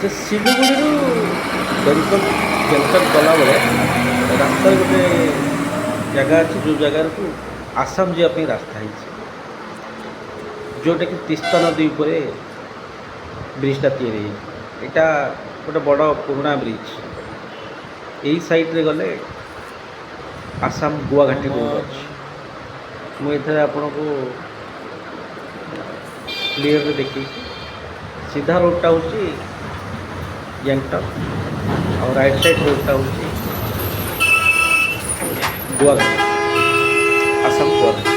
ସେ ସିଲିଗୁଡ଼ିରୁ ବେଙ୍ଗଲ ଜଙ୍କସନ୍ ଗଲାବେଳେ ରାସ୍ତାରେ ଗୋଟେ ଜାଗା ଅଛି ଯେଉଁ ଜାଗାକୁ ଆସାମ ଯିବା ପାଇଁ ରାସ୍ତା ହେଇଛି, ଯେଉଁଟାକି ତିସ୍ତା ନଦୀ ଉପରେ ବ୍ରିଜଟା ତିଆରି ହେଇଛି। ଏଇଟା ଗୋଟେ ବଡ଼ ପୁରୁଣା ବ୍ରିଜ୍। ଏଇ ସାଇଡ଼୍ରେ ଗଲେ ଆସାମ ଗୁଆଘାଟି ରୋଡ଼ ଅଛି। ମୁଁ ଏଠାରେ ଆପଣଙ୍କୁ କ୍ଲିଅରରେ ଦେଖେଇଛି। ସିଧା ରୋଡ଼ଟା ହେଉଛି ଗ୍ୟାଙ୍ଗଟକ୍, ଆଉ ରାଇଟ୍ ସାଇଡ଼୍ ରୋଡ଼ଟା ହେଉଛି ଗୁଆଘାଟି, ଆସାମ ଗୁଆଘାଟି।